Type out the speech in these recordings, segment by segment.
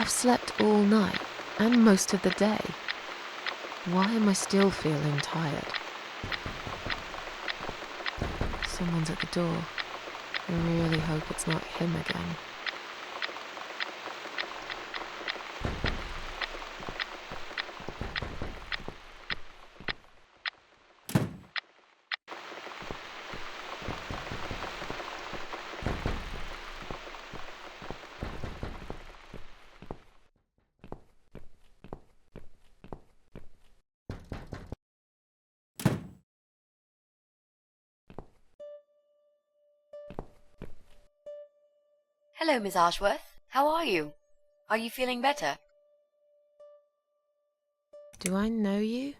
I've slept all night and most of the day. Why am I still feeling tired? Someone's at the door. I really hope it's not him again. Hello, Miss Ashworth. How are you? Are you feeling better? Do I know you?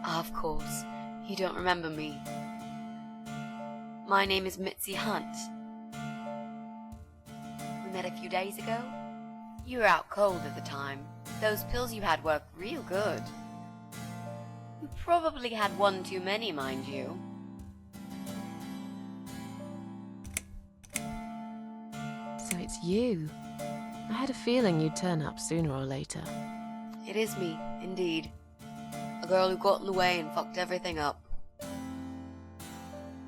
Of course. You don't remember me. My name is Mitzi Hunt. We met a few days ago. You were out cold at the time. Those pills you had worked real good. You probably had one too many, mind you. So it's you. I had a feeling you'd turn up sooner or later. It is me, indeed. A girl who got in the way and fucked everything up.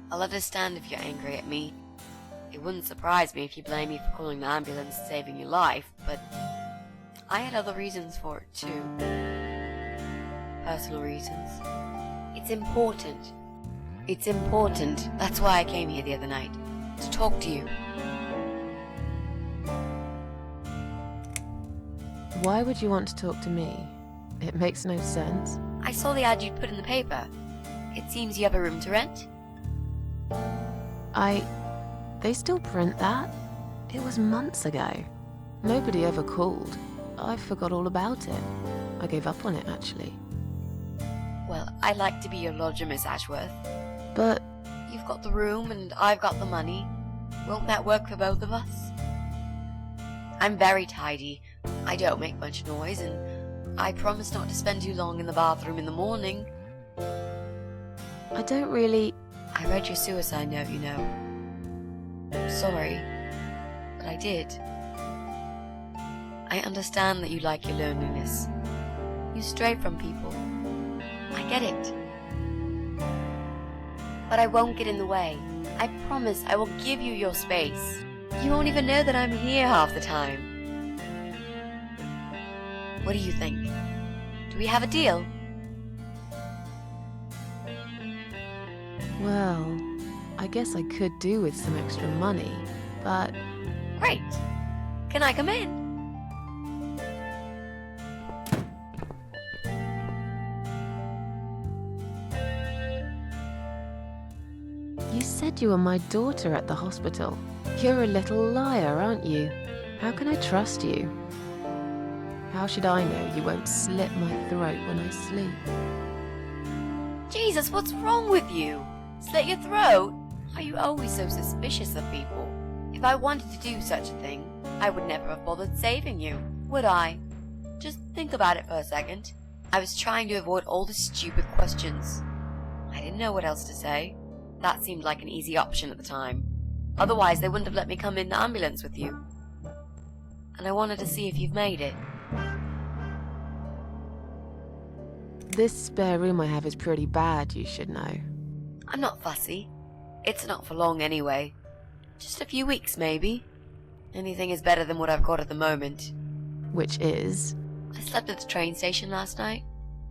I'll understand if you're angry at me. It wouldn't surprise me if you blame me for calling the ambulance and saving your life, but I had other reasons for it too. Personal reasons. It's important. It's important. That's why I came here the other night. To talk to you. Why would you want to talk to me? It makes no sense. I saw the ad you'd put in the paper. It seems you have a room to rent. They still print that? It was months ago. Nobody ever called. I forgot all about it. I gave up on it, actually. Well, I'd like to be your lodger, Miss Ashworth. But You've got the room and I've got the money. Won't that work for both of us? I'm very tidy. I don't make much noise, and I promise not to spend too long in the bathroom in the morning. I don't really... I read your suicide note, you know. Sorry, but I did. I understand that you like your loneliness. You stray from people. I get it. But I won't get in the way. I promise I will give you your space. You won't even know that I'm here half the time. What do you think? Do we have a deal? Well, I guess I could do with some extra money, but... Great. Can I come in? You said you were my daughter at the hospital. You're a little liar, aren't you? How can I trust you? How should I know you won't slit my throat when I sleep? Jesus, what's wrong with you? Slit your throat? Are you always so suspicious of people? If I wanted to do such a thing, I would never have bothered saving you, would I? Just think about it for a second. I was trying to avoid all the stupid questions. I didn't know what else to say. That seemed like an easy option at the time. Otherwise, they wouldn't have let me come in the ambulance with you. And I wanted to see if you've made it. This spare room I have is pretty bad, you should know. I'm not fussy. It's not for long anyway. Just a few weeks, maybe. Anything is better than what I've got at the moment. Which is? I slept at the train station last night.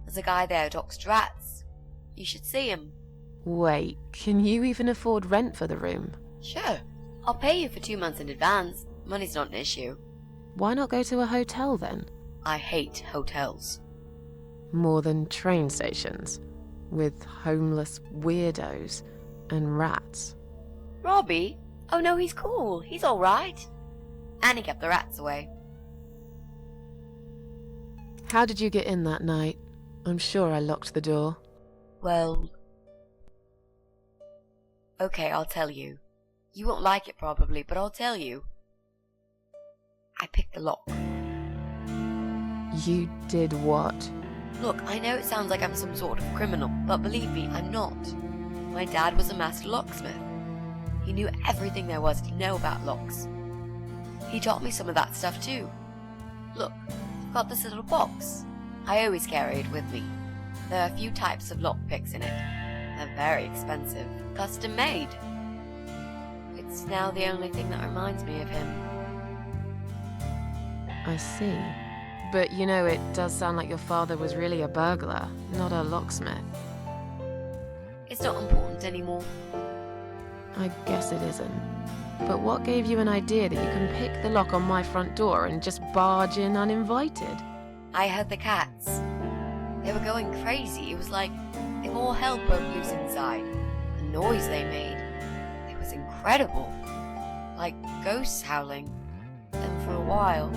There's a guy there who talks to rats. You should see him. Wait, can you even afford rent for the room? Sure. I'll pay you for 2 months in advance. Money's not an issue. Why not go to a hotel then? I hate hotels. More than train stations, with homeless weirdos and rats. Robbie? Oh no, he's cool. He's alright. And he kept the rats away. How did you get in that night? I'm sure I locked the door. Well... Okay, I'll tell you. You won't like it probably, but I'll tell you. I picked the lock. You did what? Look, I know it sounds like I'm some sort of criminal, but believe me, I'm not. My dad was a master locksmith. He knew everything there was to know about locks. He taught me some of that stuff too. Look, I've got this little box. I always carry it with me. There are a few types of lockpicks in it. They're very expensive, custom made. It's now the only thing that reminds me of him. I see. But you know, it does sound like your father was really a burglar, not a locksmith. It's not important anymore. I guess it isn't. But what gave you an idea that you can pick the lock on my front door and just barge in uninvited? I heard the cats. They were going crazy. It was like if all hell broke loose inside. The noise they made, it was incredible. Like ghosts howling. And for a while,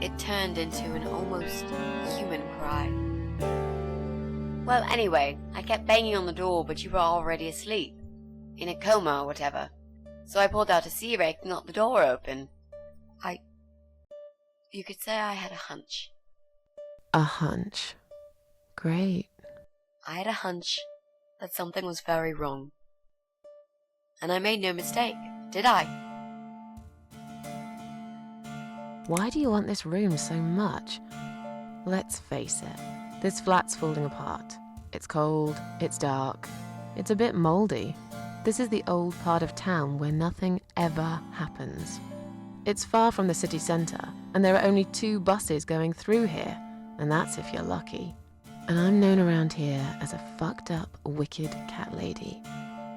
it turned into an almost human cry. Well, anyway, I kept banging on the door, but you were already asleep. In a coma or whatever. So I pulled out a sea rake and got the door open. You could say I had a hunch. A hunch. Great. I had a hunch that something was very wrong. And I made no mistake, did I? Why do you want this room so much? Let's face it, this flat's falling apart. It's cold, it's dark, it's a bit mouldy. This is the old part of town where nothing ever happens. It's far from the city centre, and there are only 2 buses going through here, and that's if you're lucky. And I'm known around here as a fucked up, wicked cat lady.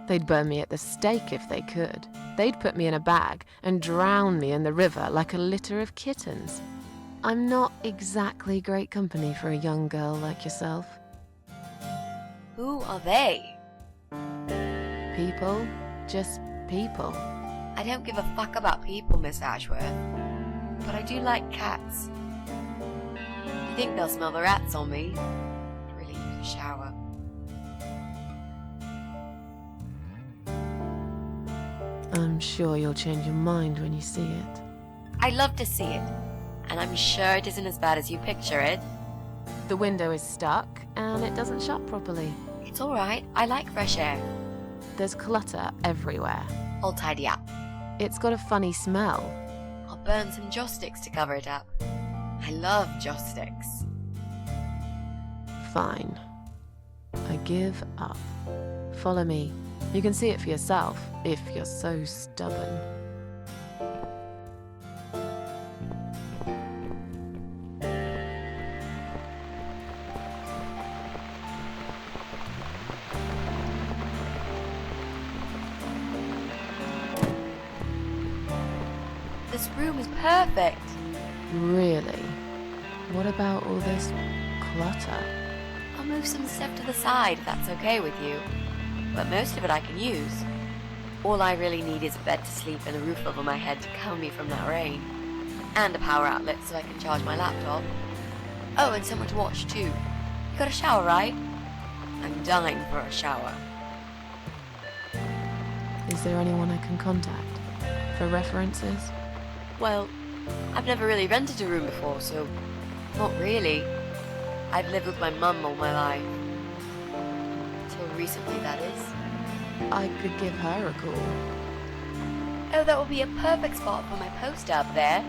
They'd burn me at the stake if they could. They'd put me in a bag and drown me in the river like a litter of kittens. I'm not exactly great company for a young girl like yourself. Who are they? People, just people. I don't give a fuck about people, Miss Ashworth. But I do like cats. Do you think they'll smell the rats on me? I'd really need a shower. I'm sure you'll change your mind when you see it. I'd love to see it. And I'm sure it isn't as bad as you picture it. The window is stuck, and it doesn't shut properly. It's alright, I like fresh air. There's clutter everywhere. I'll tidy up. It's got a funny smell. I'll burn some joss sticks to cover it up. I love joss sticks. Fine. I give up. Follow me. You can see it for yourself, if you're so stubborn. This room is perfect. Really? What about all this clutter? I'll move some stuff to the side if that's okay with you. But most of it I can use. All I really need is a bed to sleep and a roof over my head to cover me from that rain. And a power outlet so I can charge my laptop. Oh, and someone to watch too. You got a shower, right? I'm dying for a shower. Is there anyone I can contact? For references? Well, I've never really rented a room before, so not really. I've lived with my mum all my life. Until recently, that is. I could give her a call. Oh, that would be a perfect spot for my poster up there.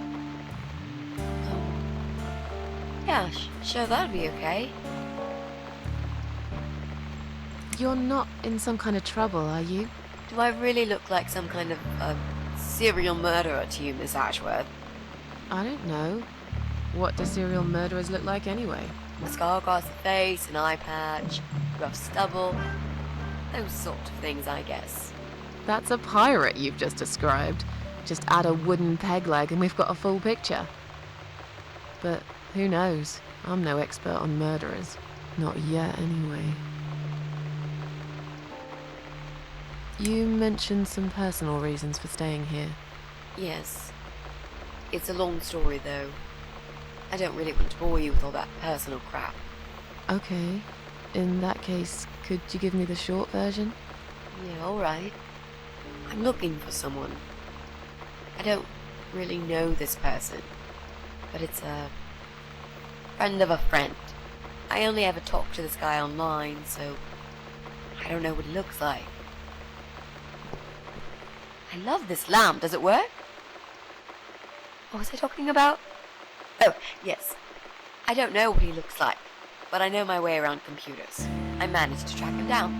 Yeah, sure, that'd be okay. You're not in some kind of trouble, are you? Do I really look like some kind of serial murderer to you, Miss Ashworth? I don't know. What do serial murderers look like anyway? A scar across the face, an eye patch, rough stubble. Those sort of things, I guess. That's a pirate you've just described. Just add a wooden peg leg and we've got a full picture. But who knows? I'm no expert on murderers. Not yet, anyway. You mentioned some personal reasons for staying here. Yes. It's a long story, though. I don't really want to bore you with all that personal crap. Okay. In that case, could you give me the short version? Yeah, alright. I'm looking for someone. I don't really know this person, but it's a friend of a friend. I only ever talk to this guy online, so I don't know what he looks like. I love this lamp. Does it work? What was I talking about? Oh, yes. I don't know what he looks like, but I know my way around computers. I managed to track him down.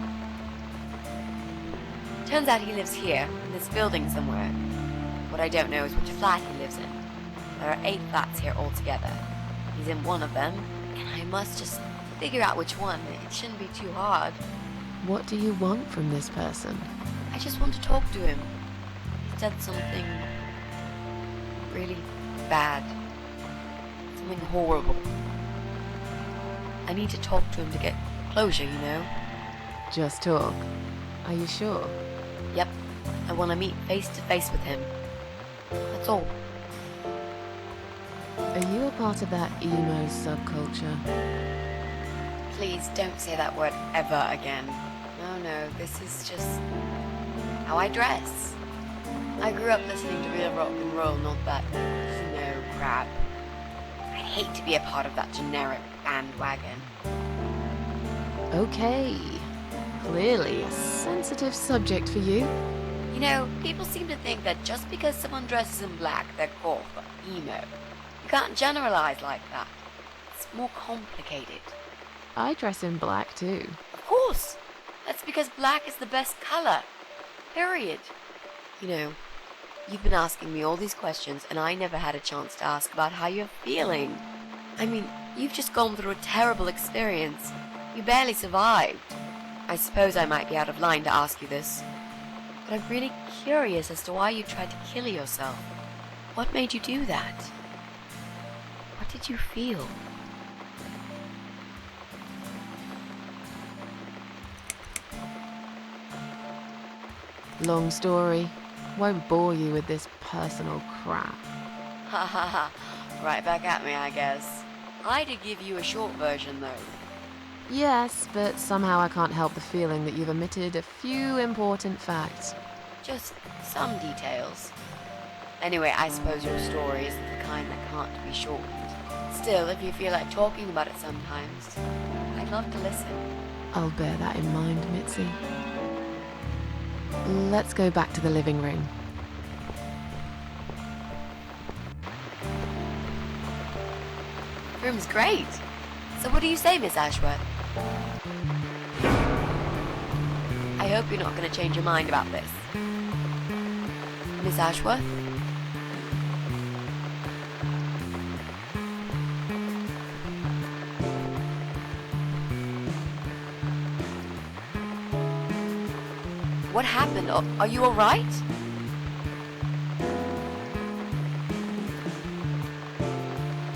Turns out he lives here, in this building somewhere. What I don't know is which flat he lives in. There are 8 flats here altogether. He's in one of them, and I must just figure out which one. It shouldn't be too hard. What do you want from this person? I just want to talk to him. He said something really bad. Something horrible. I need to talk to him to get closure, you know? Just talk. Are you sure? Yep. I want to meet face to face with him. That's all. Are you a part of that emo subculture? Please don't say that word ever again. No, this is just how I dress. I grew up listening to real rock and roll, not that crap. I'd hate to be a part of that generic bandwagon. Okay. Clearly a sensitive subject for you. You know, people seem to think that just because someone dresses in black, they're goth or emo. You can't generalize like that. It's more complicated. I dress in black too. Of course! That's because black is the best color. Period. You know, you've been asking me all these questions and I never had a chance to ask about how you're feeling. I mean, you've just gone through a terrible experience. You barely survived. I suppose I might be out of line to ask you this, but I'm really curious as to why you tried to kill yourself. What made you do that? What did you feel? Long story. Won't bore you with this personal crap. Ha ha ha. Right back at me, I guess. I did give you a short version, though. Yes, but somehow I can't help the feeling that you've omitted a few important facts. Just some details. Anyway, I suppose your story is the kind that can't be shortened. Still, if you feel like talking about it sometimes, I'd love to listen. I'll bear that in mind, Mitzi. Let's go back to the living room. Room's great. So what do you say, Miss Ashworth? I hope you're not going to change your mind about this. Miss Ashworth? What happened? Are you alright?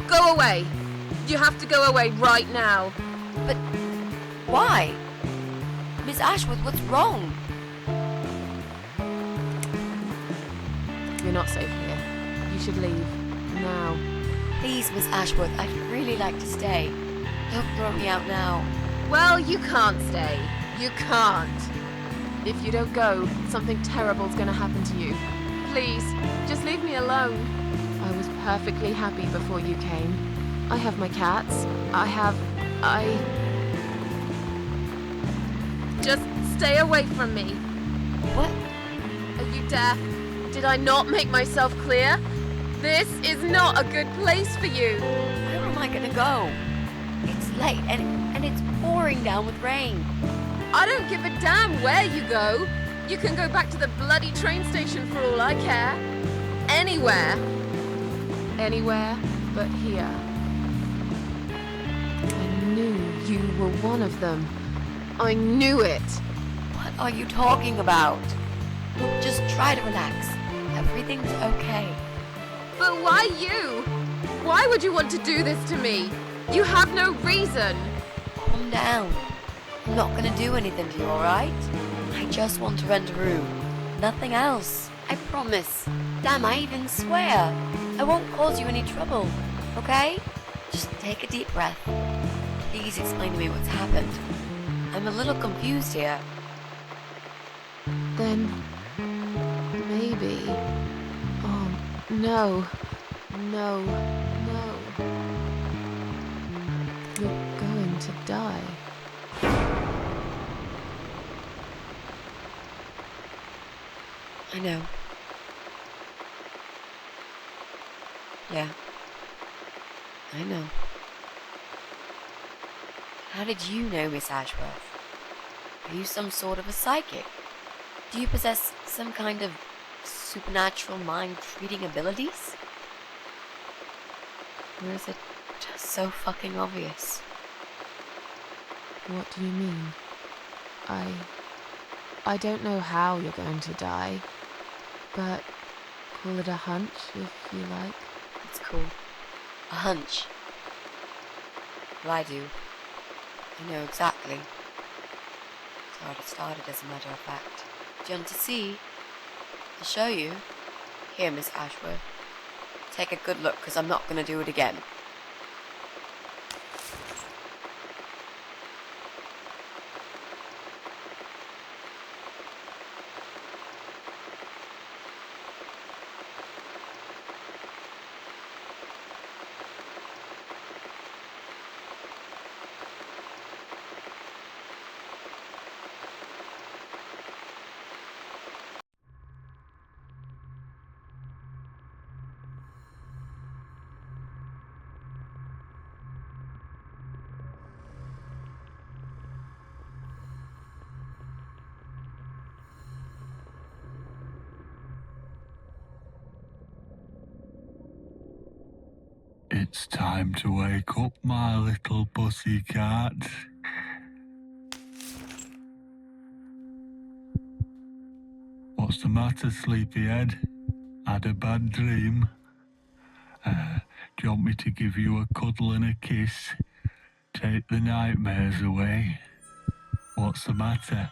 Go away! You have to go away right now. But why? Miss Ashworth, what's wrong? You're not safe here. You should leave. Now. Please, Miss Ashworth, I'd really like to stay. Don't throw me out now. Well, you can't stay. You can't. If you don't go, something terrible's gonna happen to you. Please, just leave me alone. I was perfectly happy before you came. I have my cats. Just stay away from me. What? Are you deaf? Did I not make myself clear? This is not a good place for you. Where am I gonna go? It's late and it's pouring down with rain. I don't give a damn where you go. You can go back to the bloody train station for all I care. Anywhere. Anywhere but here. I knew you were one of them. I knew it. What are you talking about? Look, just try to relax. Everything's okay. But why you? Why would you want to do this to me? You have no reason. Calm down. I'm not gonna do anything to you, alright? I just want to rent a room. Nothing else. I promise. Damn, I even swear. I won't cause you any trouble, okay? Just take a deep breath. Please explain to me what's happened. I'm a little confused here. Then maybe. Oh, no. No. No. You're going to die. I know. Yeah. I know. How did you know, Miss Ashworth? Are you some sort of a psychic? Do you possess some kind of supernatural mind-reading abilities? Or is it just so fucking obvious? What do you mean? I don't know how you're going to die, but call it a hunch if you like. It's cool. A hunch. Well, I do. I know exactly. It's how it started, as a matter of fact. Do you want to see? I'll show you. Here, Miss Ashworth. Take a good look, because I'm not going to do it again. It's time to wake up, my little pussycat. What's the matter, sleepyhead? Had a bad dream? Do you want me to give you a cuddle and a kiss? Take the nightmares away? What's the matter?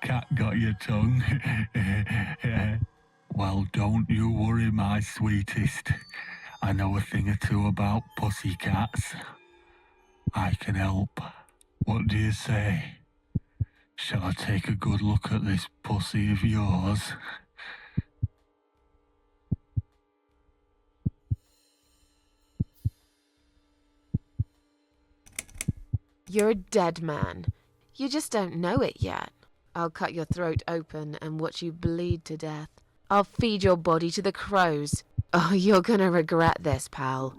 Cat got your tongue? Well, don't you worry, my sweetest. I know a thing or two about pussycats. I can help. What do you say? Shall I take a good look at this pussy of yours? You're a dead man. You just don't know it yet. I'll cut your throat open and watch you bleed to death. I'll feed your body to the crows. Oh, you're gonna regret this, pal.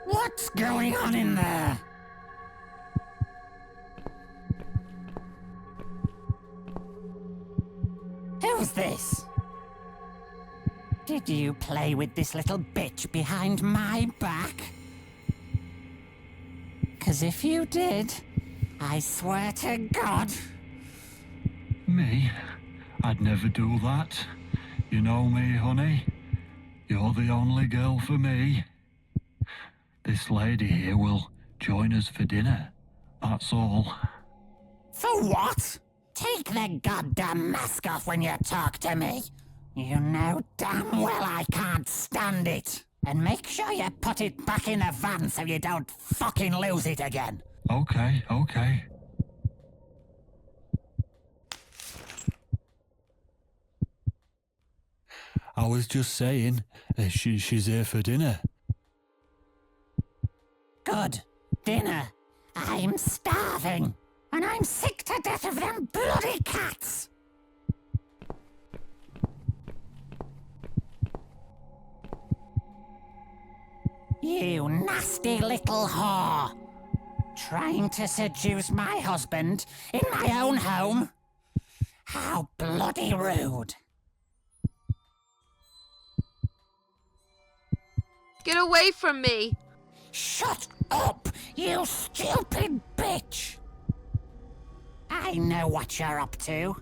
What's going on in there? Who's this? Did you play with this little bitch behind my back? 'Cause if you did, I swear to God... Me? I'd never do that. You know me, honey. You're the only girl for me. This lady here will join us for dinner. That's all. For what? Take the goddamn mask off when you talk to me. You know damn well I can't stand it. And make sure you put it back in the van so you don't fucking lose it again. Okay. I was just saying, she's here for dinner. Good. Dinner. I'm starving. And I'm sick to death of them bloody cats. You nasty little whore. Trying to seduce my husband in my own home? How bloody rude. Get away from me! Shut up, you stupid bitch! I know what you're up to.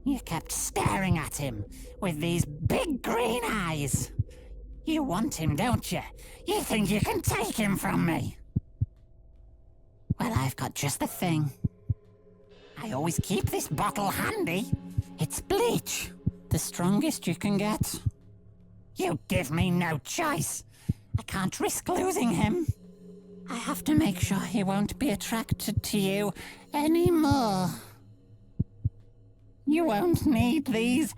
You kept staring at him with these big green eyes. You want him, don't you? You think you can take him from me? Well, I've got just the thing. I always keep this bottle handy. It's bleach, the strongest you can get. You give me no choice. I can't risk losing him. I have to make sure he won't be attracted to you anymore. You won't need these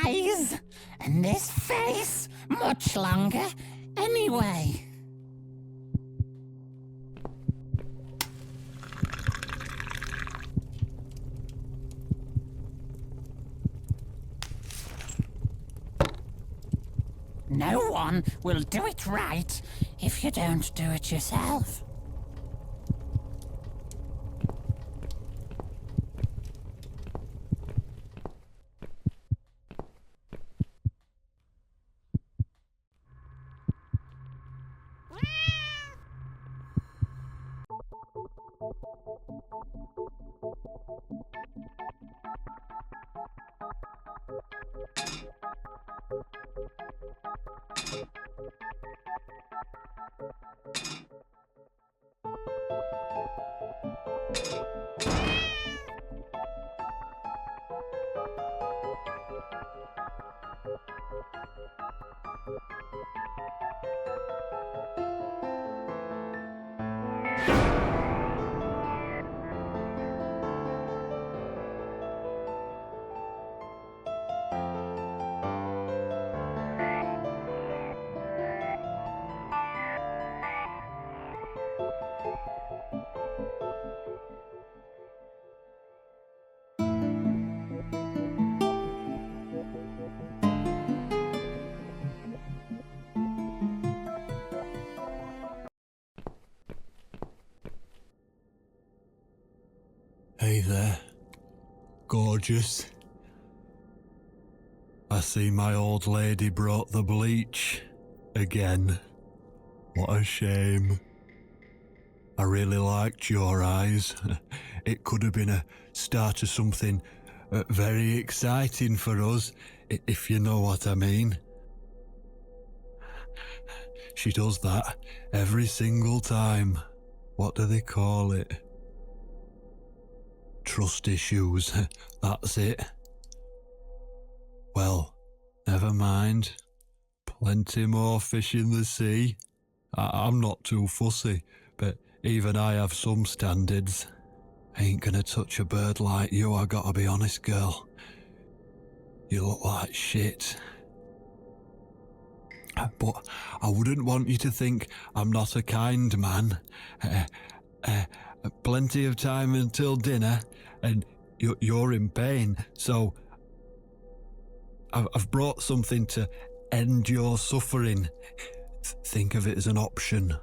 eyes and this face much longer anyway. no one will do it right if you don't do it yourself. Hey there, gorgeous. I see my old lady brought the bleach again. What a shame. I really liked your eyes. It could have been a start of something very exciting for us, if you know what I mean. She does that every single time. What do they call it? Trust issues, that's it. Well, never mind. Plenty more fish in the sea. I'm not too fussy, but even I have some standards. Ain't gonna touch a bird like you, I gotta be honest, girl. You look like shit. But I wouldn't want you to think I'm not a kind man. Plenty of time until dinner, and you're in pain, so I've brought something to end your suffering. Think of it as an option.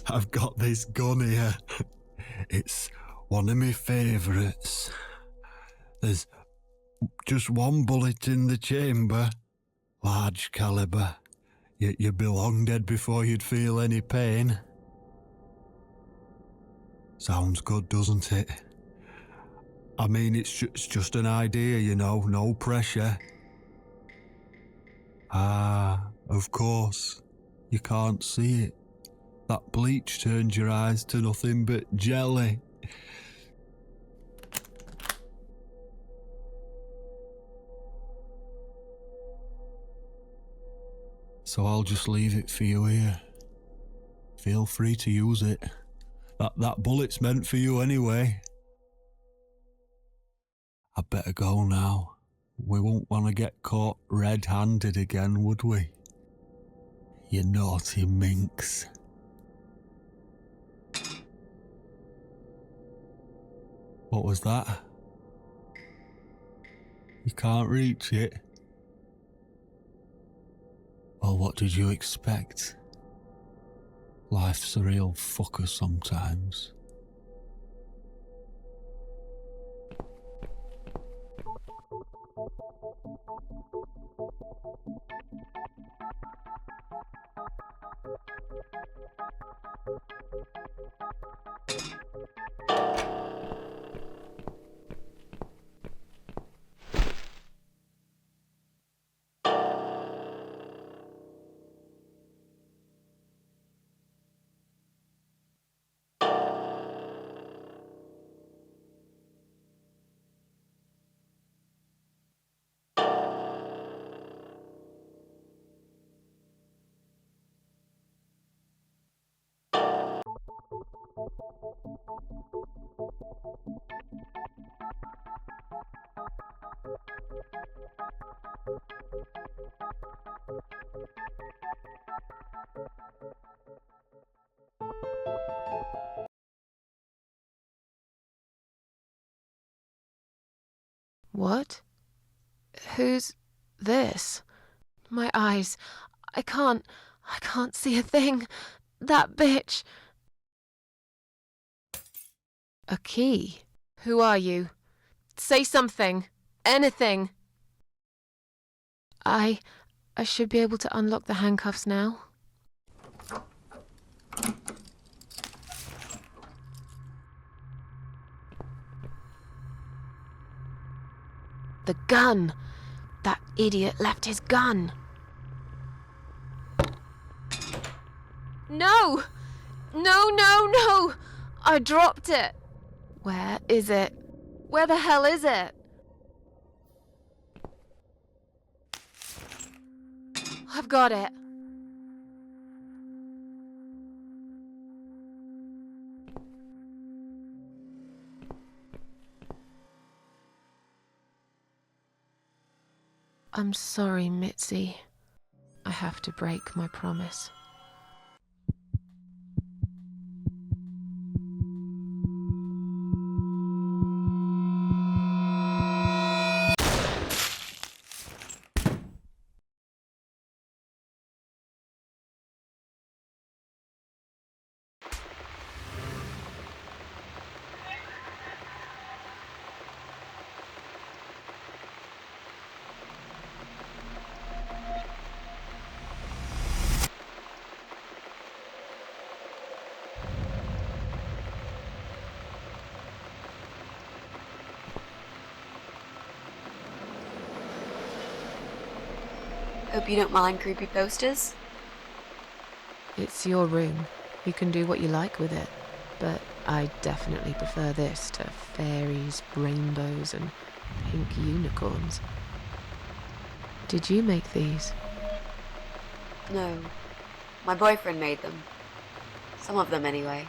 I've got this gun here. It's one of my favourites. There's just one bullet in the chamber. Large caliber. You'd be long dead before you'd feel any pain. Sounds good, doesn't it? I mean, it's just an idea, you know, no pressure. Ah, of course. You can't see it. That bleach turns your eyes to nothing but jelly. So I'll just leave it for you here. Feel free to use it. That bullet's meant for you anyway. I'd better go now. We won't want to get caught red-handed again, would we? You naughty minx. What was that? You can't reach it? Well, what did you expect? Life's a real fucker sometimes. What? Who's this? My eyes. I can't see a thing. That bitch. A key? Who are you? Say something. Anything. I should be able to unlock the handcuffs now. The gun! That idiot left his gun! No! No, no, no! I dropped it! Where is it? Where the hell is it? I've got it. I'm sorry, Mitzi. I have to break my promise. Hope you don't mind creepy posters. It's your room. You can do what you like with it. But I definitely prefer this to fairies, rainbows, and pink unicorns. Did you make these? No. My boyfriend made them. Some of them, anyway.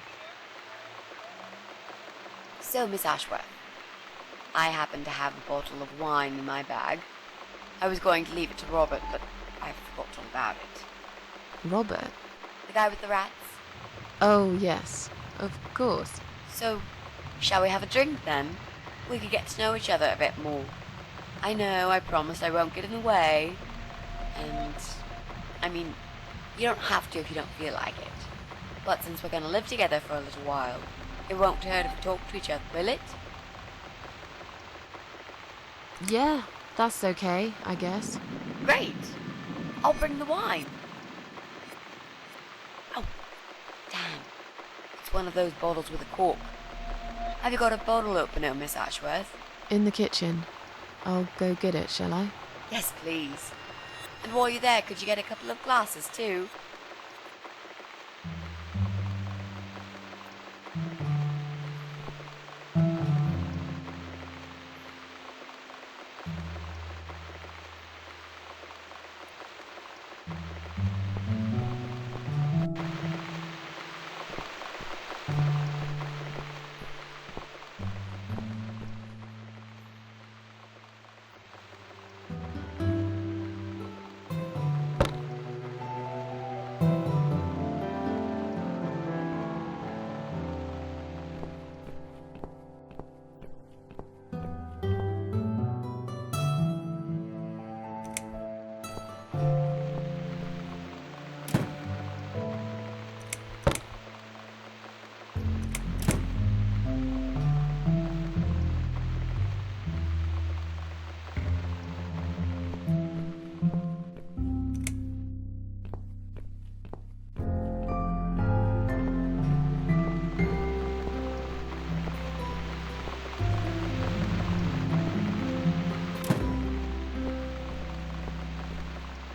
So, Miss Ashworth, I happen to have a bottle of wine in my bag. I was going to leave it to Robert, but I forgot all about it. Robert? The guy with the rats? Oh, yes. Of course. So, shall we have a drink then? We could get to know each other a bit more. I know, I promised I won't get in the way. And, I mean, you don't have to if you don't feel like it. But since we're going to live together for a little while, it won't hurt if we talk to each other, will it? Yeah, that's okay, I guess. Great. I'll bring the wine. Oh, damn. It's one of those bottles with a cork. Have you got a bottle opener, Miss Ashworth? In the kitchen. I'll go get it, shall I? Yes, please. And while you're there, could you get a couple of glasses, too?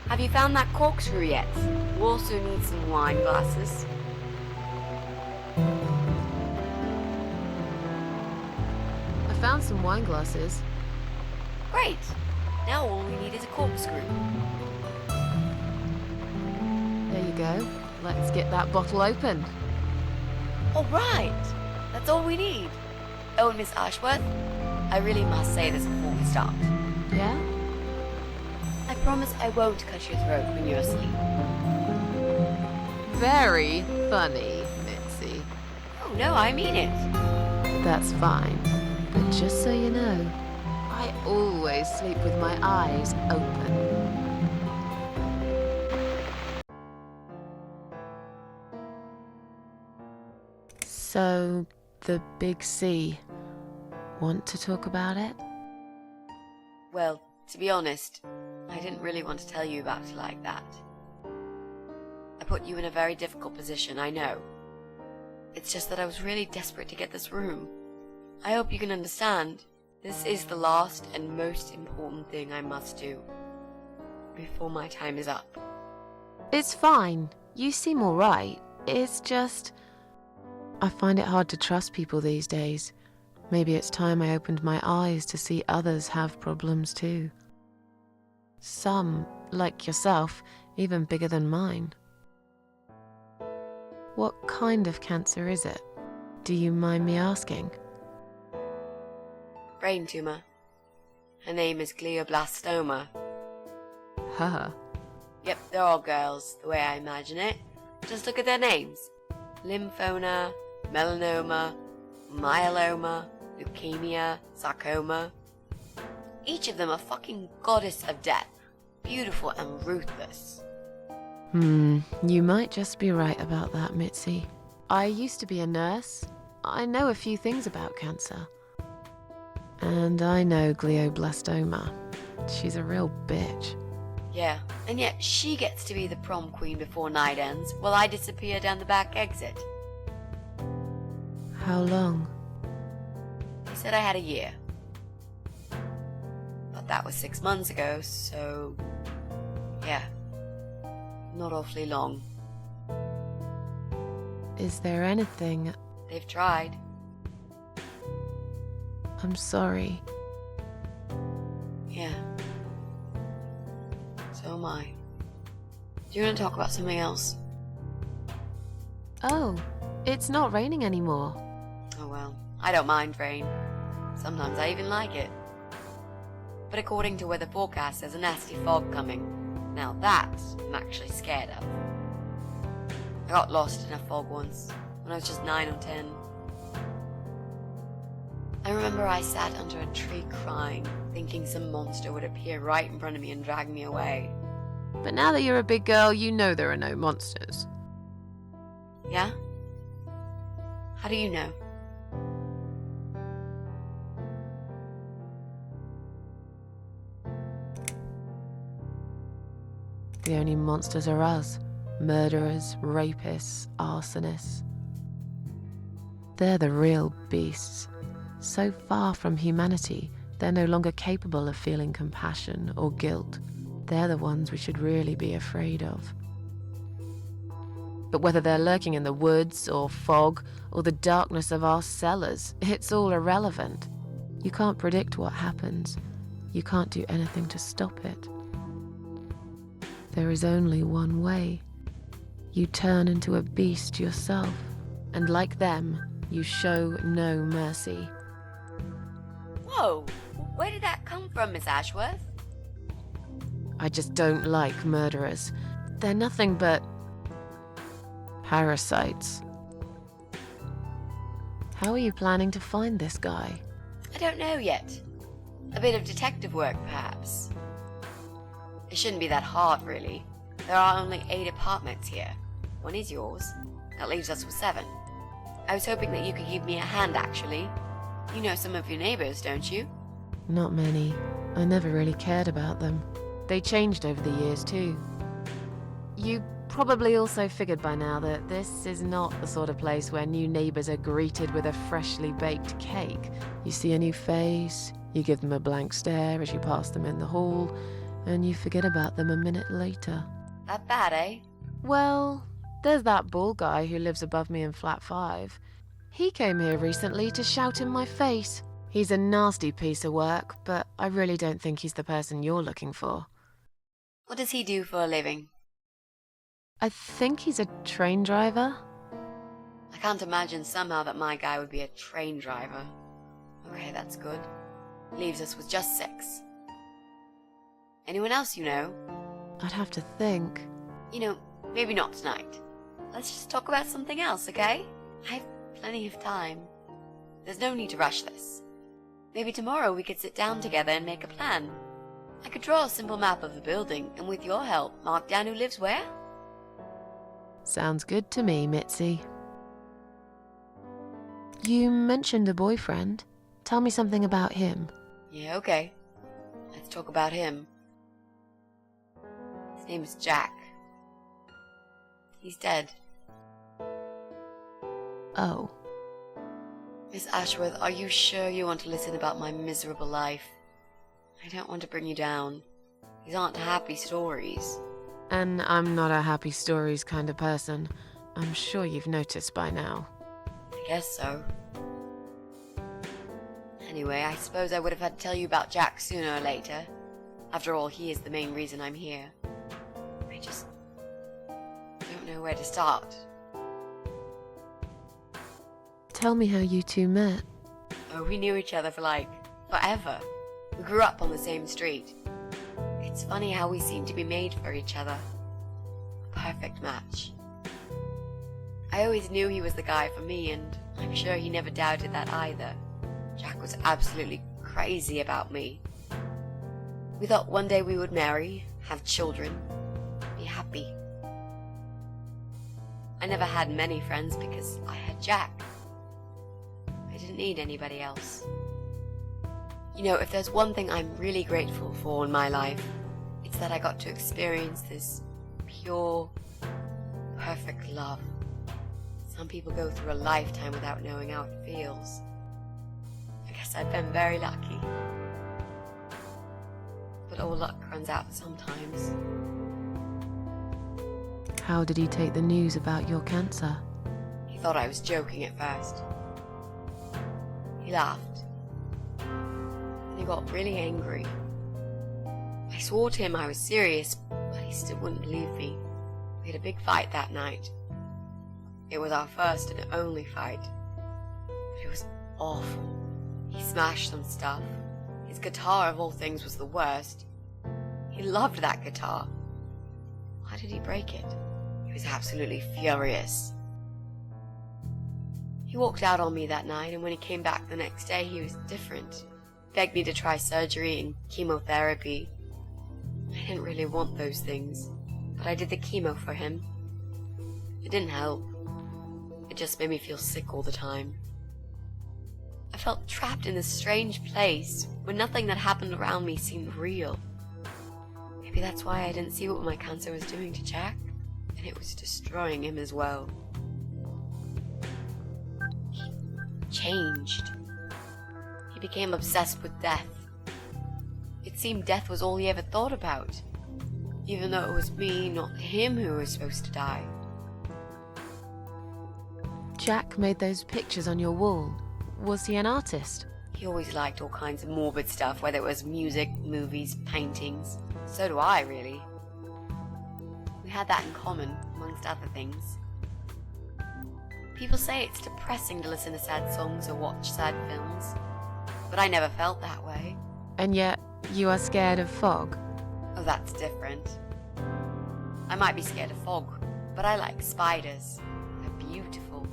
Have you found that corkscrew yet? We also need some wine glasses. I found some wine glasses. Great. Now all we need is a corkscrew. There you go. Let's get that bottle opened. All right. That's all we need. Oh, and Miss Ashworth, I really must say this before we start. Yeah? I promise I won't cut your throat when you're asleep. Very funny, Mitzi. Oh, no, I mean it. That's fine. But just so you know, I always sleep with my eyes open. So, the big C. Want to talk about it? Well, to be honest, I didn't really want to tell you about it like that. I put you in a very difficult position, I know. It's just that I was really desperate to get this room. I hope you can understand. This is the last and most important thing I must do before my time is up. It's fine. You seem alright. It's just... I find it hard to trust people these days. Maybe it's time I opened my eyes to see others have problems too. Some, like yourself, even bigger than mine. What kind of cancer is it? Do you mind me asking? Brain tumor. Her name is glioblastoma. Haha. Yep, they're all girls, the way I imagine it. Just look at their names. Lymphoma, melanoma, myeloma, leukemia, sarcoma. Each of them a fucking goddess of death. Beautiful and ruthless. You might just be right about that, Mitzi. I used to be a nurse. I know a few things about cancer. And I know glioblastoma. She's a real bitch. Yeah, and yet she gets to be the prom queen before night ends, while I disappear down the back exit. How long? They said I had a year. But that was 6 months ago, so... yeah. Not awfully long. Is there anything... They've tried. I'm sorry. Yeah. So am I. Do you want to talk about something else? Oh, it's not raining anymore. Oh well, I don't mind rain. Sometimes I even like it. But according to weather forecast, there's a nasty fog coming. Now that I'm actually scared of. I got lost in a fog once, when I was just 9 or 10. I remember I sat under a tree crying, thinking some monster would appear right in front of me and drag me away. But now that you're a big girl, you know there are no monsters. Yeah? How do you know? The only monsters are us. Murderers, rapists, arsonists. They're the real beasts. So far from humanity, they're no longer capable of feeling compassion or guilt. They're the ones we should really be afraid of. But whether they're lurking in the woods or fog or the darkness of our cellars, it's all irrelevant. You can't predict what happens. You can't do anything to stop it. There is only one way. You turn into a beast yourself, and like them, you show no mercy. Whoa! Where did that come from, Miss Ashworth? I just don't like murderers. They're nothing but... parasites. How are you planning to find this guy? I don't know yet. A bit of detective work, perhaps. It shouldn't be that hard, really. There are only 8 apartments here. 1 is yours. That leaves us with 7. I was hoping that you could give me a hand, actually. You know some of your neighbors, don't you? Not many. I never really cared about them. They changed over the years, too. You probably also figured by now that this is not the sort of place where new neighbors are greeted with a freshly baked cake. You see a new face, you give them a blank stare as you pass them in the hall, and you forget about them a minute later. That bad, eh? Well, there's that bald guy who lives above me in flat 5. He came here recently to shout in my face. He's a nasty piece of work, but I really don't think he's the person you're looking for. What does he do for a living? I think he's a train driver. I can't imagine somehow that my guy would be a train driver. Okay, that's good. Leaves us with just 6. Anyone else you know? I'd have to think. You know, maybe not tonight. Let's just talk about something else, okay? I have plenty of time. There's no need to rush this. Maybe tomorrow we could sit down together and make a plan. I could draw a simple map of the building, and with your help, mark down who lives where. Sounds good to me, Mitzi. You mentioned a boyfriend. Tell me something about him. Yeah, okay. Let's talk about him. His name is Jack. He's dead. Oh. Miss Ashworth, are you sure you want to listen about my miserable life? I don't want to bring you down. These aren't happy stories. And I'm not a happy stories kind of person. I'm sure you've noticed by now. I guess so. Anyway, I suppose I would have had to tell you about Jack sooner or later. After all, he is the main reason I'm here. I just don't know where to start. Tell me how you two met. Oh, we knew each other for forever. We grew up on the same street. It's funny how we seem to be made for each other. A perfect match. I always knew he was the guy for me, and I'm sure he never doubted that either. Jack was absolutely crazy about me. We thought one day we would marry, have children, be happy. I never had many friends because I had Jack. I didn't need anybody else. You know, if there's one thing I'm really grateful for in my life, it's that I got to experience this pure, perfect love. Some people go through a lifetime without knowing how it feels. I guess I've been very lucky. But all luck runs out sometimes. How did he take the news about your cancer? He thought I was joking at first. He laughed. And he got really angry. I swore to him I was serious, but he still wouldn't believe me. We had a big fight that night. It was our first and only fight. But it was awful. He smashed some stuff. His guitar, of all things, was the worst. He loved that guitar. Why did he break it? He was absolutely furious. He walked out on me that night, and when he came back the next day, he was different. Begged me to try surgery and chemotherapy. I didn't really want those things, but I did the chemo for him. It didn't help. It just made me feel sick all the time. I felt trapped in this strange place where nothing that happened around me seemed real. Maybe that's why I didn't see what my cancer was doing to Jack, and it was destroying him as well. He changed. He became obsessed with death. It seemed death was all he ever thought about, even though it was me, not him, who was supposed to die. Jack made those pictures on your wall. Was he an artist? He always liked all kinds of morbid stuff, whether it was music, movies, paintings. So do I, really. We had that in common, amongst other things. People say it's depressing to listen to sad songs or watch sad films, but I never felt that way. And yet, you are scared of fog? Oh, that's different. I might be scared of fog, but I like spiders. They're beautiful.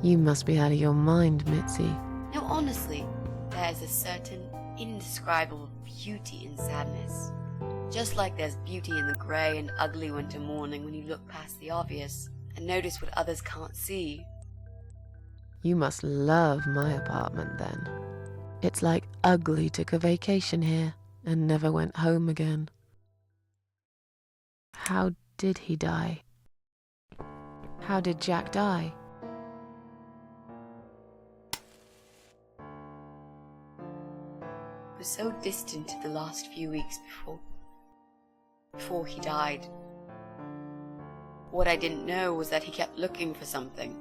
You must be out of your mind, Mitzi. No, honestly, there is a certain indescribable beauty in sadness. Just like there's beauty in the grey and ugly winter morning when you look past the obvious and notice what others can't see. You must love my apartment then. It's like Ugly took a vacation here and never went home again. How did he die? How did Jack die? It was so distant the last few weeks before he died. What I didn't know was that he kept looking for something.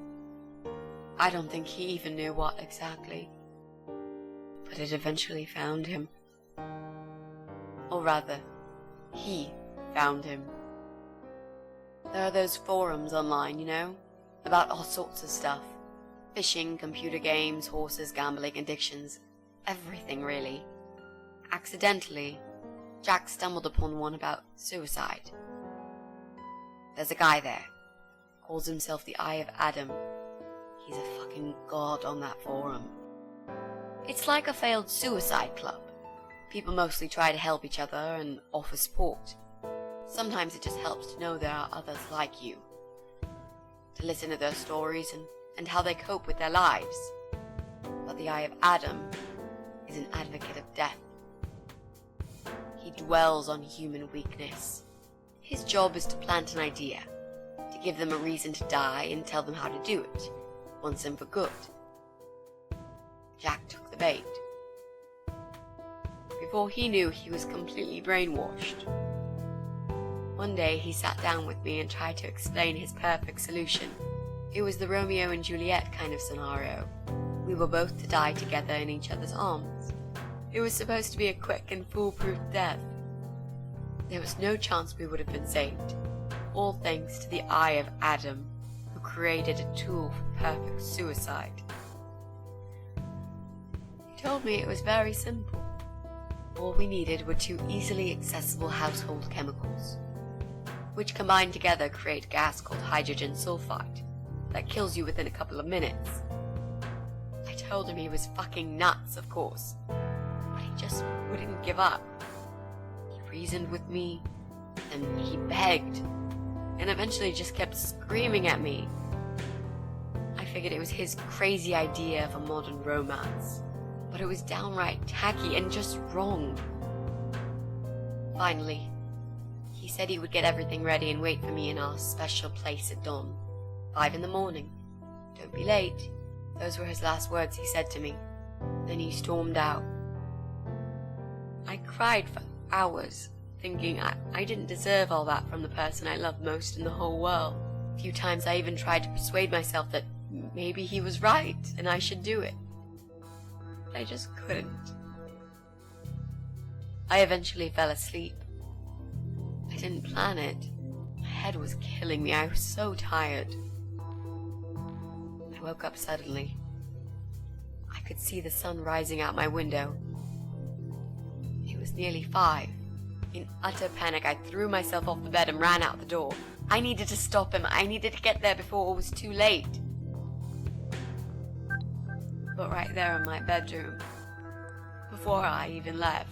I don't think he even knew what exactly. But it eventually found him. Or rather, he found him. There are those forums online, you know, about all sorts of stuff. Fishing, computer games, horses, gambling, addictions, everything really. Accidentally, Jack stumbled upon one about suicide. There's a guy there, calls himself the Eye of Adam. He's a fucking god on that forum. It's like a failed suicide club. People mostly try to help each other and offer support. Sometimes it just helps to know there are others like you. To listen to their stories and how they cope with their lives. the Eye of Adam is an advocate of death. He dwells on human weakness. His job is to plant an idea, to give them a reason to die and tell them how to do it, once and for good. Jack took the bait. Before he knew, he was completely brainwashed. One day he sat down with me and tried to explain his perfect solution. It was the Romeo and Juliet kind of scenario. We were both to die together in each other's arms. It was supposed to be a quick and foolproof death. There was no chance we would have been saved, all thanks to the Eye of Adam, who created a tool for perfect suicide. He told me it was very simple. All we needed were 2 easily accessible household chemicals, which combined together create a gas called hydrogen sulfide that kills you within a couple of minutes. I told him he was fucking nuts, of course, but he just wouldn't give up. He reasoned with me, and he begged, and eventually just kept screaming at me. I figured it was his crazy idea of a modern romance, but it was downright tacky and just wrong. Finally, he said he would get everything ready and wait for me in our special place at dawn, 5 in the morning. Don't be late. Those were his last words he said to me. Then he stormed out. I cried for hours, thinking I didn't deserve all that from the person I loved most in the whole world. A few times I even tried to persuade myself that maybe he was right and I should do it. But I just couldn't. I eventually fell asleep. I didn't plan it. My head was killing me. I was so tired. I woke up suddenly. I could see the sun rising out my window. It was nearly 5. In utter panic, I threw myself off the bed and ran out the door. I needed to stop him. I needed to get there before it was too late. But right there in my bedroom, before I even left,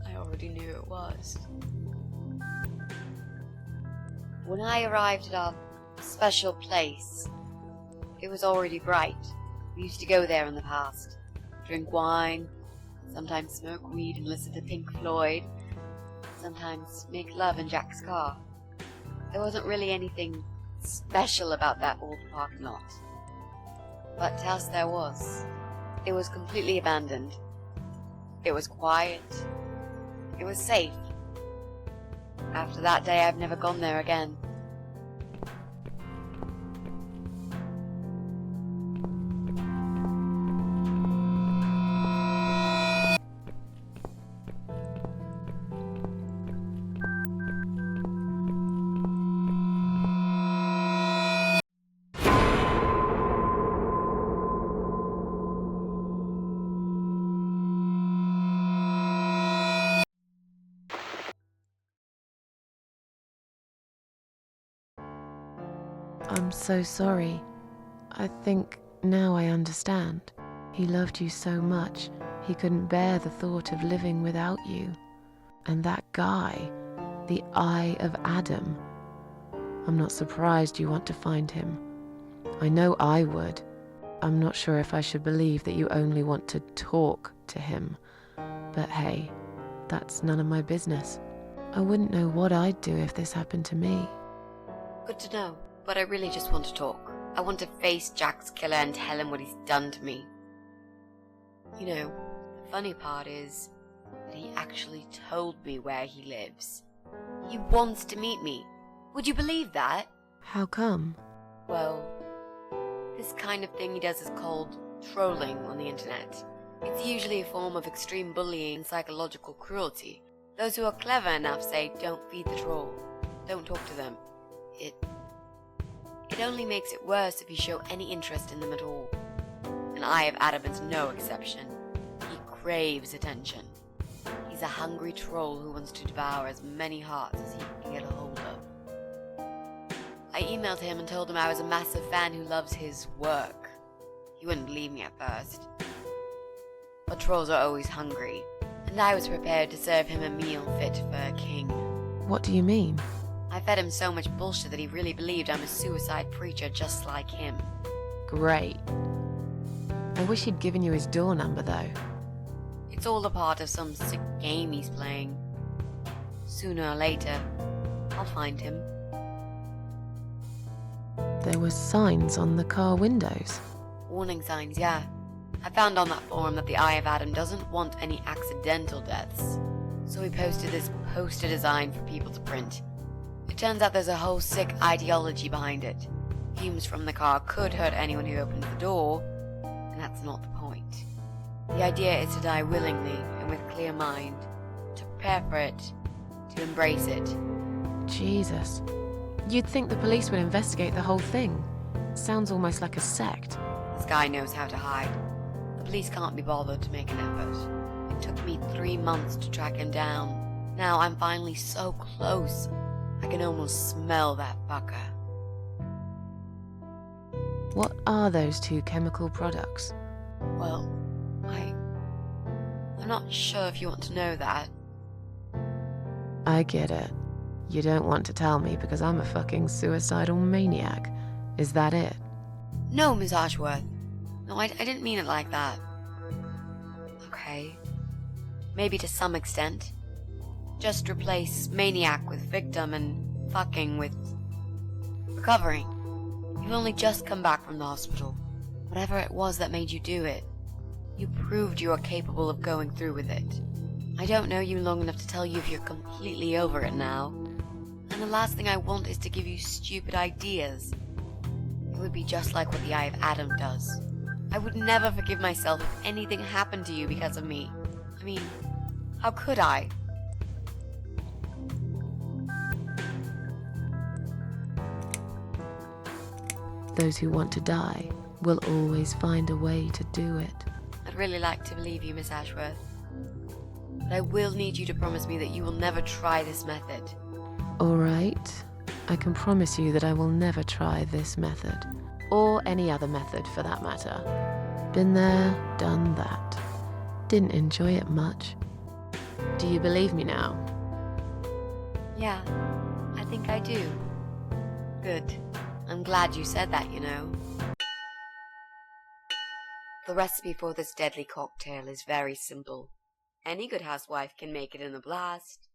I already knew it was. When I arrived at our special place, it was already bright. We used to go there in the past, drink wine, sometimes smoke weed and listen to Pink Floyd, sometimes make love in Jack's car. There wasn't really anything special about that old parking lot. But to us there was. It was completely abandoned. It was quiet. It was safe. After that day, I've never gone there again. I'm so sorry. I think now I understand. He loved you so much, he couldn't bear the thought of living without you. And that guy, the Eye of Adam. I'm not surprised you want to find him. I know I would. I'm not sure if I should believe that you only want to talk to him. But hey, that's none of my business. I wouldn't know what I'd do if this happened to me. Good to know, but I really just want to talk. I want to face Jack's killer and tell him what he's done to me. You know, the funny part is that he actually told me where he lives. He wants to meet me. Would you believe that? How come? Well, this kind of thing he does is called trolling on the internet. It's usually a form of extreme bullying and psychological cruelty. Those who are clever enough say, don't feed the troll. Don't talk to them. It only makes it worse if you show any interest in them at all. And Eye of Adam is no exception. He craves attention. He's a hungry troll who wants to devour as many hearts as he can get a hold of. I emailed him and told him I was a massive fan who loves his work. He wouldn't believe me at first. But trolls are always hungry, and I was prepared to serve him a meal fit for a king. What do you mean? I fed him so much bullshit that he really believed I'm a suicide preacher just like him. Great. I wish he'd given you his door number, though. It's all a part of some sick game he's playing. Sooner or later, I'll find him. There were signs on the car windows. Warning signs, yeah. I found on that forum that the Eye of Adam doesn't want any accidental deaths. So he posted this poster design for people to print. It turns out there's a whole sick ideology behind it. Fumes from the car could hurt anyone who opens the door, and that's not the point. The idea is to die willingly and with clear mind, to prepare for it, to embrace it. Jesus. You'd think the police would investigate the whole thing. Sounds almost like a sect. This guy knows how to hide. The police can't be bothered to make an effort. It took me 3 months to track him down. Now I'm finally so close. I can almost smell that fucker. What are those two chemical products? Well, I'm not sure if you want to know that. I get it. You don't want to tell me because I'm a fucking suicidal maniac. Is that it? No, Miss Ashworth. No, I didn't mean it like that. Okay. Maybe to some extent. Just replace maniac with victim and fucking with recovering. You've only just come back from the hospital. Whatever it was that made you do it, you proved you are capable of going through with it. I don't know you long enough to tell you if you're completely over it now. And the last thing I want is to give you stupid ideas. It would be just like what the Eye of Adam does. I would never forgive myself if anything happened to you because of me. I mean, how could I? Those who want to die will always find a way to do it. I'd really like to believe you, Miss Ashworth. But I will need you to promise me that you will never try this method. All right. I can promise you that I will never try this method. Or any other method, for that matter. Been there, done that. Didn't enjoy it much. Do you believe me now? Yeah, I think I do. Good. I'm glad you said that, you know. The recipe for this deadly cocktail is very simple. Any good housewife can make it in a blast.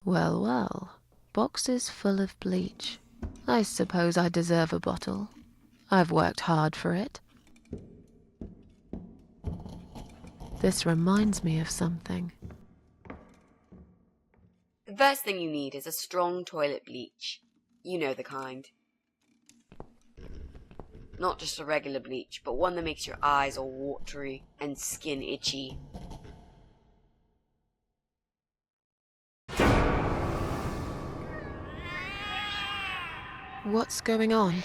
Well, well. Boxes full of bleach. I suppose I deserve a bottle. I've worked hard for it. This reminds me of something. The first thing you need is a strong toilet bleach. You know the kind. Not just a regular bleach, but one that makes your eyes all watery and skin itchy. What's going on?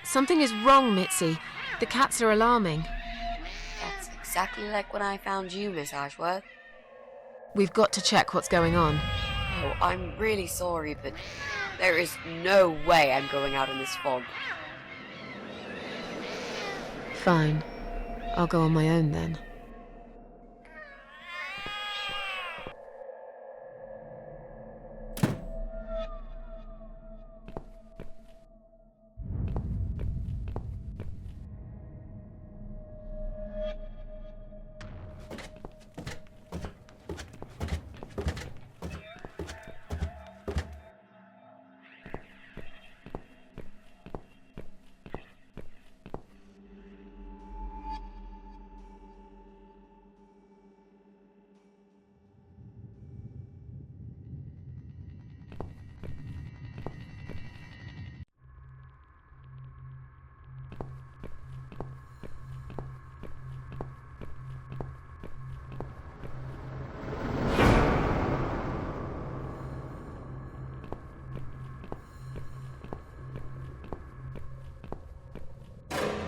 Something is wrong, Mitzi. The cats are alarming. That's exactly like when I found you, Miss Ashworth. We've got to check what's going on. Oh, I'm really sorry, but there is no way I'm going out in this fog. Fine. I'll go on my own then.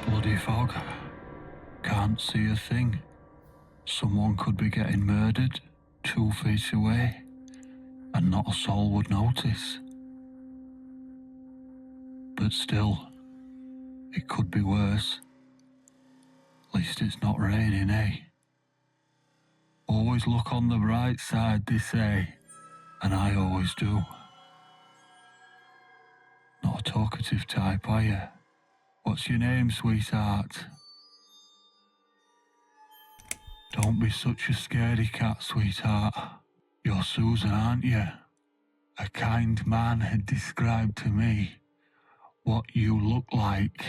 Bloody fog. Can't see a thing. Someone could be getting murdered 2 feet away, and not a soul would notice. But still, it could be worse. At least it's not raining, eh? Always look on the bright side, they say, and I always do. Not a talkative type, are you? What's your name, sweetheart? Don't be such a scaredy cat, sweetheart. You're Susan, aren't you? A kind man had described to me what you look like.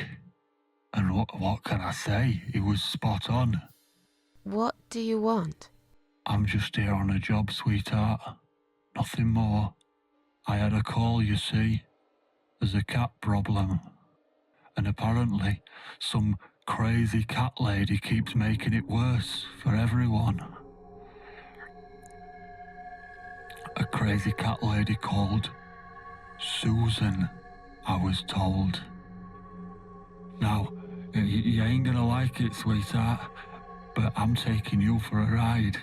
And what can I say? He was spot on. What do you want? I'm just here on a job, sweetheart. Nothing more. I had a call, you see. There's a cat problem. And apparently, some crazy cat lady keeps making it worse for everyone. A crazy cat lady called Susan, I was told. Now, you ain't gonna like it, sweetheart, but I'm taking you for a ride.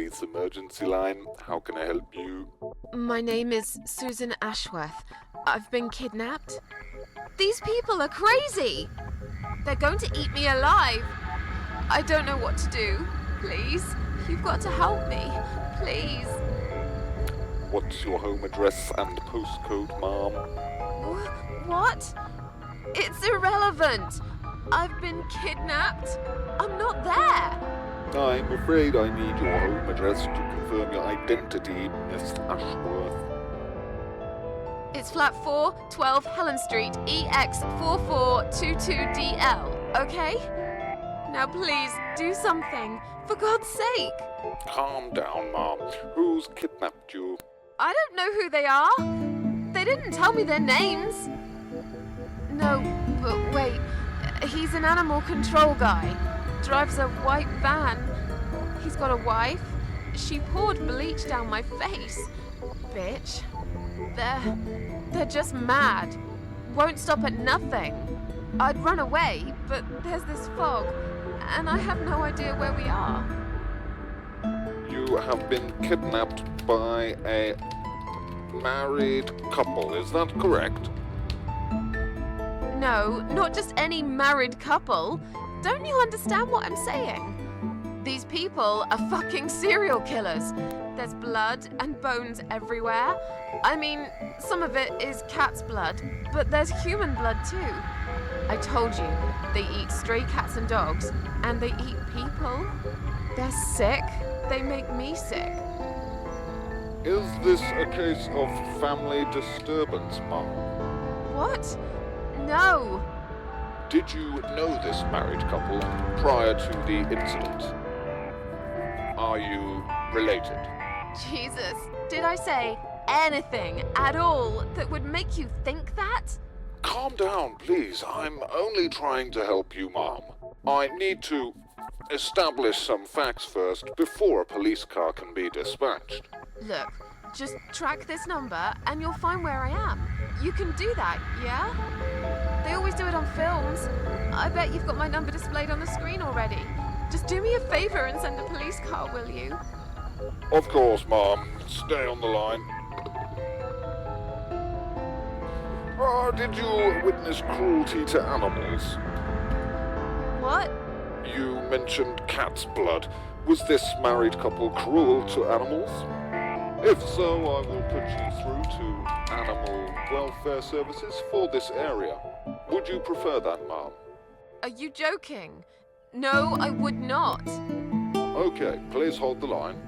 Police Emergency Line. How can I help you? My name is Susan Ashworth. I've been kidnapped. These people are crazy! They're going to eat me alive. I don't know what to do. Please, you've got to help me. Please. What's your home address and postcode, Mom? What? It's irrelevant. I've been kidnapped. I'm not there. I'm afraid I need your home address to confirm your identity, Miss Ashworth. It's flat 4, 12 Helen Street, EX4422DL, okay? Now please, do something. For God's sake. Calm down, Mom. Who's kidnapped you? I don't know who they are. They didn't tell me their names. No, but wait. He's an animal control guy. Drives a white van. He's got a wife. She poured bleach down my face. Bitch. They're just mad. Won't stop at nothing. I'd run away, but there's this fog, and I have no idea where we are. You have been kidnapped by a married couple, is that correct? No, not just any married couple. Don't you understand what I'm saying? These people are fucking serial killers. There's blood and bones everywhere. I mean, some of it is cat's blood, but there's human blood too. I told you, they eat stray cats and dogs, and they eat people. They're sick. They make me sick. Is this a case of family disturbance, Mom? What? No. Did you know this married couple prior to the incident? Are you related? Jesus, did I say anything at all that would make you think that? Calm down, please. I'm only trying to help you, Mom. I need to establish some facts first before a police car can be dispatched. Look, just track this number and you'll find where I am. You can do that, yeah? They always do it on films. I bet you've got my number displayed on the screen already. Just do me a favor and send a police car, will you? Of course, Mom. Stay on the line. Did you witness cruelty to animals? What? You mentioned cat's blood. Was this married couple cruel to animals? If so, I will put you through to Animal Welfare Services for this area. Would you prefer that, Mom? Are you joking? No, I would not. Okay, please hold the line.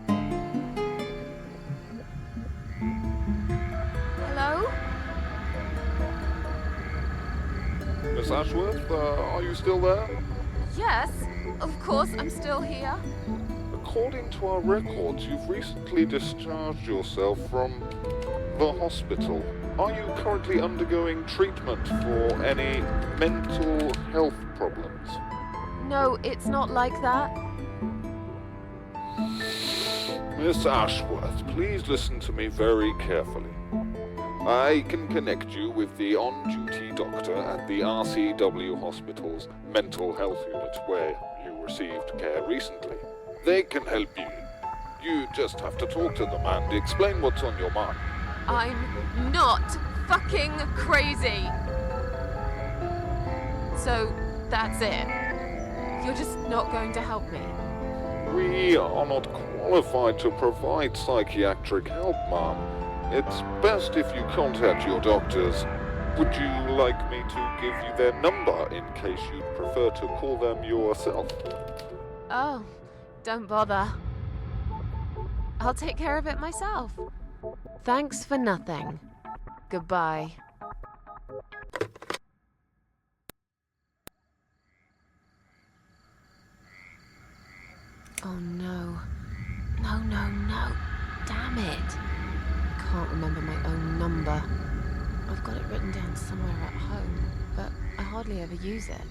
Hello? Miss Ashworth, are you still there? Yes, of course I'm still here. According to our records, you've recently discharged yourself from the hospital. Are you currently undergoing treatment for any mental health problems? No, it's not like that. Miss Ashworth, please listen to me very carefully. I can connect you with the on-duty doctor at the RCW Hospital's mental health unit where you received care recently. They can help you. You just have to talk to them and explain what's on your mind. I'm not fucking crazy. So, that's it. You're just not going to help me. We are not qualified to provide psychiatric help, Ma'am. It's best if you contact your doctors. Would you like me to give you their number in case you'd prefer to call them yourself? Oh, don't bother. I'll take care of it myself. Thanks for nothing. Goodbye. Oh no. No. Damn it. I can't remember my own number. I've got it written down somewhere at home, but I hardly ever use it.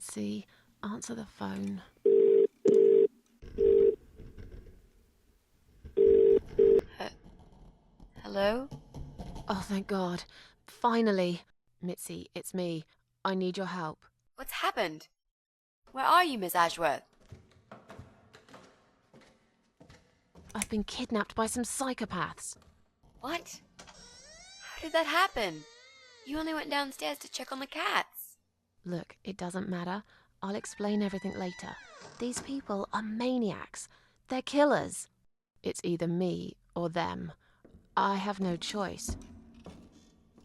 Mitzi, answer the phone. Hello? Oh, thank God. Finally. Mitzi, it's me. I need your help. What's happened? Where are you, Miss Ashworth? I've been kidnapped by some psychopaths. What? How did that happen? You only went downstairs to check on the cats. Look, it doesn't matter. I'll explain everything later. These people are maniacs. They're killers. It's either me or them. I have no choice.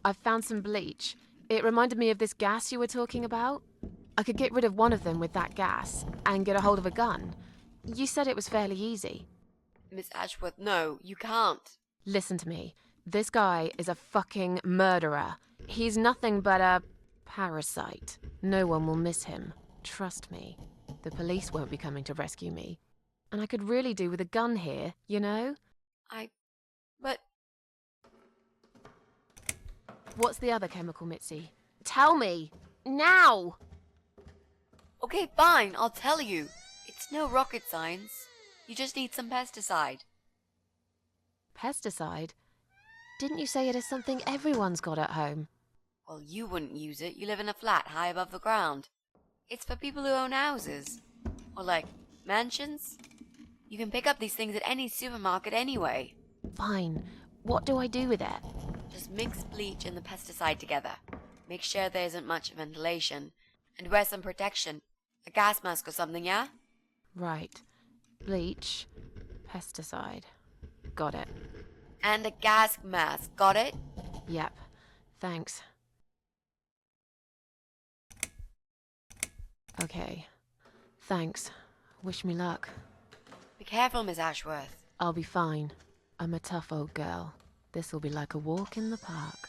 I've found some bleach. It reminded me of this gas you were talking about. I could get rid of one of them with that gas and get a hold of a gun. You said it was fairly easy. Miss Ashworth, no, you can't. Listen to me. This guy is a fucking murderer. He's nothing but a parasite. No one will miss him. Trust me. The police won't be coming to rescue me. And I could really do with a gun here, you know? But What's the other chemical, Mitzi? Tell me! Now! okay, fine, I'll tell you. It's no rocket science. You just need some pesticide. Pesticide? Didn't you say it is something everyone's got at home? Well, you wouldn't use it. You live in a flat high above the ground. It's for people who own houses. Or like, mansions. You can pick up these things at any supermarket anyway. Fine. What do I do with it? Just mix bleach and the pesticide together. Make sure there isn't much ventilation. And wear some protection. A gas mask or something, yeah? Right. Bleach. Pesticide. Got it. And a gas mask, got it? Yep. Thanks. Okay. Thanks. Wish me luck. Be careful, Miss Ashworth. I'll be fine. I'm a tough old girl. This'll be like a walk in the park.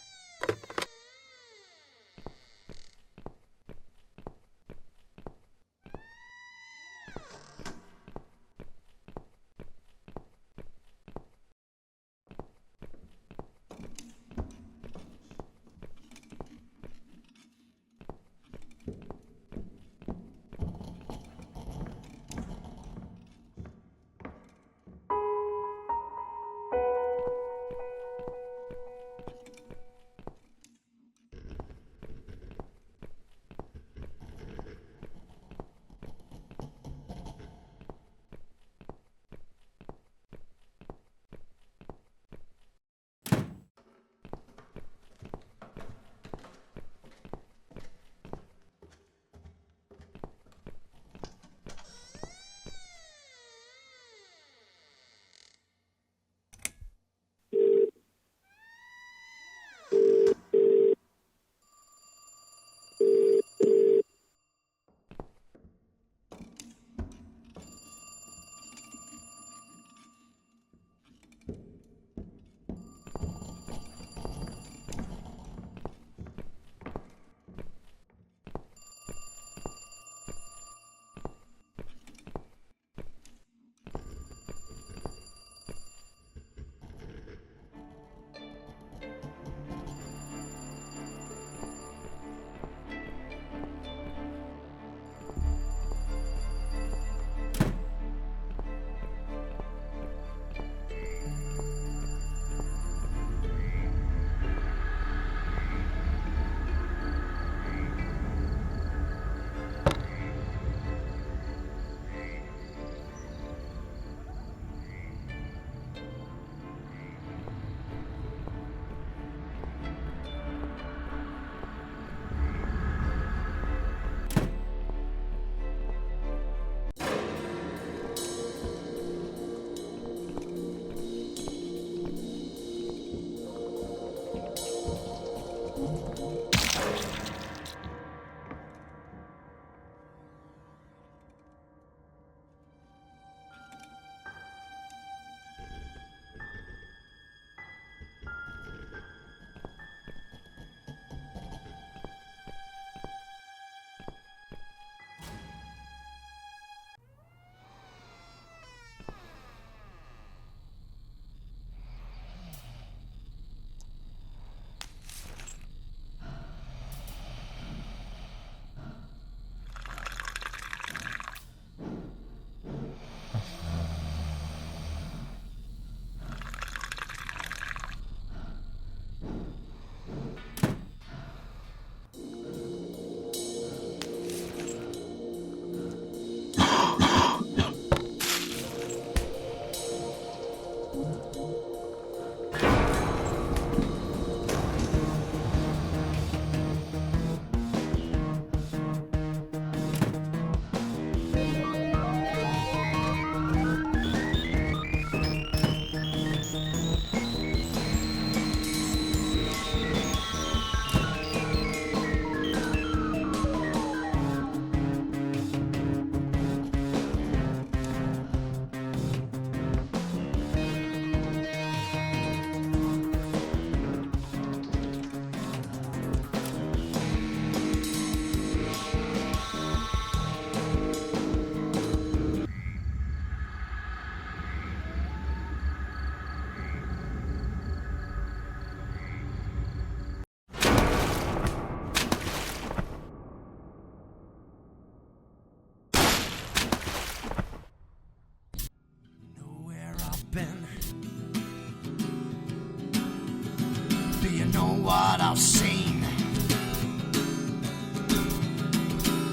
what I've seen.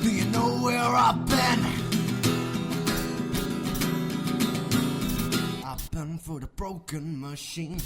Do you know where I've been? I've been for the broken machine.